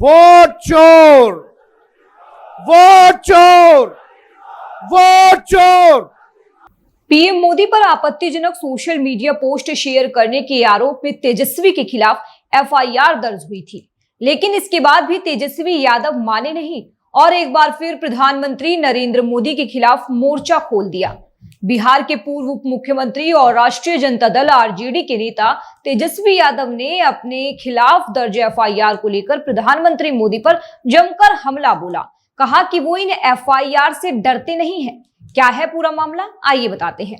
Vote चोर, vote चोर, vote चोर। पीएम मोदी पर आपत्तिजनक सोशल मीडिया पोस्ट शेयर करने के आरोप में तेजस्वी के खिलाफ एफआईआर दर्ज हुई थी, लेकिन इसके बाद भी तेजस्वी यादव माने नहीं और एक बार फिर प्रधानमंत्री नरेंद्र मोदी के खिलाफ मोर्चा खोल दिया। बिहार के पूर्व उप मुख्यमंत्री और राष्ट्रीय जनता दल आरजेडी के नेता तेजस्वी यादव ने अपने खिलाफ दर्ज एफआईआर को लेकर प्रधानमंत्री मोदी पर जमकर हमला बोला। कहा कि वो इन एफआईआर से डरते नहीं हैं। क्या है पूरा मामला, आइए बताते हैं।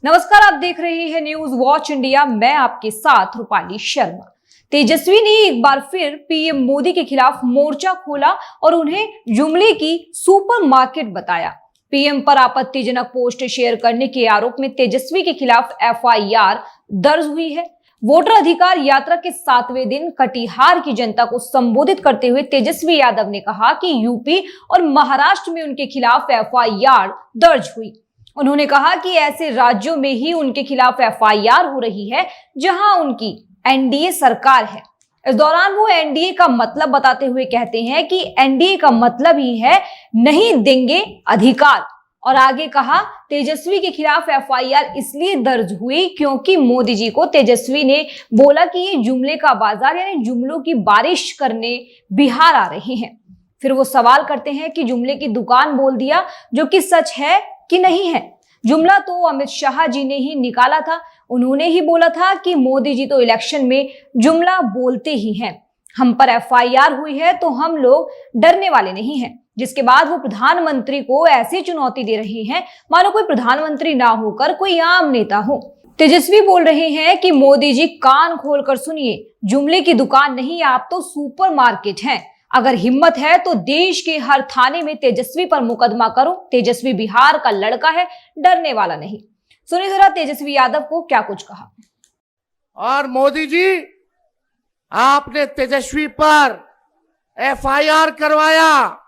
नमस्कार, आप देख रहे हैं न्यूज वॉच इंडिया, मैं आपके साथ रूपाली शर्मा। तेजस्वी ने एक बार फिर पीएम मोदी के खिलाफ मोर्चा खोला और उन्हें जुमले की सुपरमार्केट बताया। पीएम पर आपत्तिजनक पोस्ट शेयर करने के आरोप में तेजस्वी के खिलाफ एफआईआर दर्ज हुई है। वोटर अधिकार यात्रा के 7वें दिन कटिहार की जनता को संबोधित करते हुए तेजस्वी यादव ने कहा कि यूपी और महाराष्ट्र में उनके खिलाफ एफआईआर दर्ज हुई। उन्होंने कहा कि ऐसे राज्यों में ही उनके खिलाफ एफआईआर हो रही है जहां उनकी एनडीए सरकार है। इस दौरान वो एनडीए का मतलब बताते हुए कहते हैं कि एनडीए का मतलब ही है नहीं देंगे अधिकार। और आगे कहा, तेजस्वी के खिलाफ एफआईआर इसलिए दर्ज हुई क्योंकि मोदी जी को तेजस्वी ने बोला कि ये जुमले का बाजार यानी जुमलों की बारिश करने बिहार आ रहे हैं। फिर वो सवाल करते हैं कि जुमले की दुकान बोल दिया, जो कि सच है कि नहीं है। जुमला तो अमित शाह जी ने ही निकाला था, उन्होंने ही बोला था कि मोदी जी तो इलेक्शन में जुमला बोलते ही हैं। हम पर एफआईआर हुई है तो हम लोग डरने वाले नहीं हैं। जिसके बाद वो प्रधानमंत्री को ऐसी चुनौती दे रहे हैं मानो कोई प्रधानमंत्री ना होकर कोई आम नेता हो। तेजस्वी बोल रहे हैं कि मोदी जी कान खोलकर सुनिए, जुमले की दुकान नहीं, आप तो सुपरमार्केट हैं। अगर हिम्मत है तो देश के हर थाने में तेजस्वी पर मुकदमा करो। तेजस्वी बिहार का लड़का है, डरने वाला नहीं। सुनिए जरा तेजस्वी यादव को क्या कुछ कहा। और मोदी जी, आपने तेजस्वी पर एफआईआर करवाया।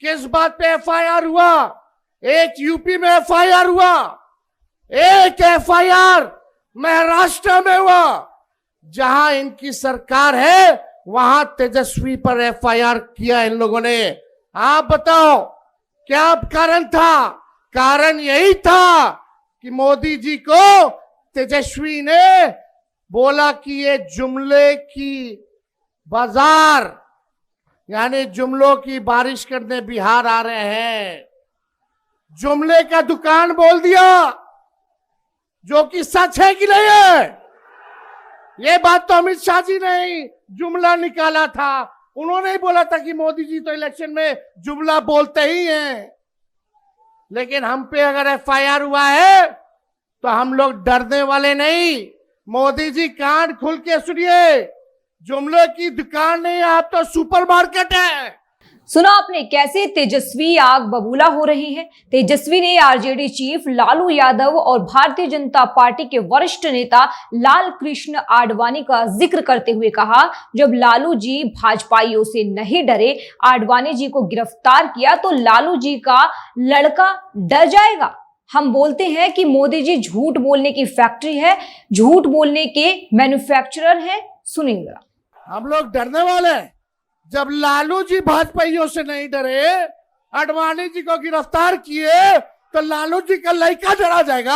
किस बात पे एफआईआर हुआ? एक यूपी में एफआईआर हुआ, एक एफआईआर महाराष्ट्र में हुआ। जहां इनकी सरकार है वहां तेजस्वी पर एफआईआर किया इन लोगों ने। आप बताओ क्या कारण था? कारण यही था कि मोदी जी को तेजस्वी ने बोला कि ये जुमले की बाजार यानी जुमलों की बारिश करने बिहार आ रहे हैं। जुमले का दुकान बोल दिया, जो कि सच है कि नहीं है? ये बात तो अमित शाह जी ने ही जुमला निकाला था। उन्होंने ही बोला था कि मोदी जी तो इलेक्शन में जुमला बोलते ही हैं। लेकिन हम पे अगर एफआईआर हुआ है तो हम लोग डरने वाले नहीं। मोदी जी कान खुल के सुनिए, जुमले की दुकान नहीं, आप तो सुपरमार्केट है। सुना आपने कैसे तेजस्वी आग बबूला हो रहे हैं। तेजस्वी ने आरजेडी चीफ लालू यादव और भारतीय जनता पार्टी के वरिष्ठ नेता लाल कृष्ण आडवाणी का जिक्र करते हुए कहा, जब लालू जी भाजपाइयों से नहीं डरे, आडवाणी जी को गिरफ्तार किया तो लालू जी का लड़का डर जाएगा। हम बोलते हैं कि मोदी जी झूठ बोलने की फैक्ट्री है, झूठ बोलने के मैन्युफैक्चरर हैं। सुनिए जरा। हम लोग डरने वाले हैं। जब लालू जी भाजपाइयों से नहीं डरे, आडवाणी जी को गिरफ्तार किए तो लालू जी का लड़का डरा जाएगा।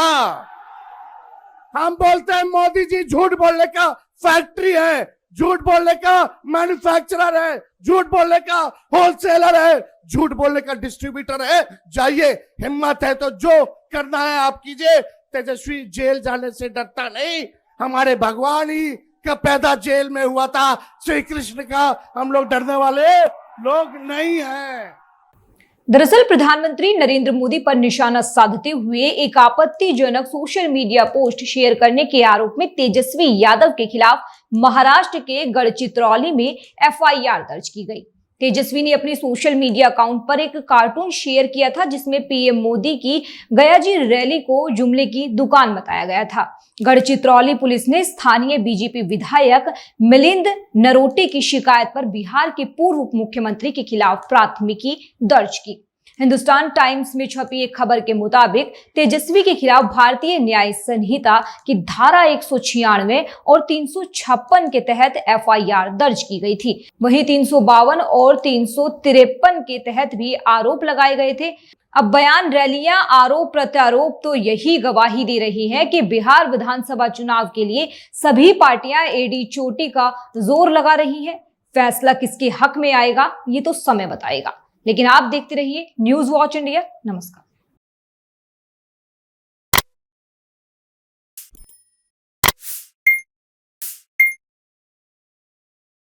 हम बोलते हैं मोदी जी झूठ बोलने का फैक्ट्री है, झूठ बोलने का मैन्युफैक्चरर है, झूठ बोलने का होलसेलर है, झूठ बोलने का डिस्ट्रीब्यूटर है। जाइए, हिम्मत है तो जो करना है आप कीजिए। तेजस्वी जेल जाने से डरता नहीं। हमारे भगवान ही का पैदा जेल में हुआ था, श्री कृष्ण का। हम लोग डरने वाले लोग नहीं हैं। दरअसल प्रधानमंत्री नरेंद्र मोदी पर निशाना साधते हुए एक आपत्तिजनक सोशल मीडिया पोस्ट शेयर करने के आरोप में तेजस्वी यादव के खिलाफ महाराष्ट्र के गढ़चित्रौली में एफआईआर दर्ज की गई। तेजस्वी ने अपने सोशल मीडिया अकाउंट पर एक कार्टून शेयर किया था जिसमें पीएम मोदी की गयाजी रैली को जुमले की दुकान बताया गया था। गढ़चित्रौली पुलिस ने स्थानीय बीजेपी विधायक मिलिंद नरोटे की शिकायत पर बिहार के पूर्व उप मुख्यमंत्री के खिलाफ प्राथमिकी दर्ज की। हिंदुस्तान टाइम्स में छपी एक खबर के मुताबिक तेजस्वी के खिलाफ भारतीय न्याय संहिता की धारा 196 और 356 के तहत एफआईआर दर्ज की गई थी। वहीं 352 और 353 के तहत भी आरोप लगाए गए थे। अब बयान, रैलियां, आरोप प्रत्यारोप तो यही गवाही दे रही है कि बिहार विधानसभा चुनाव के लिए सभी पार्टियां एडी चोटी का जोर लगा रही हैं। फैसला किसके हक में आएगा ये तो समय बताएगा, लेकिन आप देखते रहिए न्यूज़ वॉच इंडिया। नमस्कार।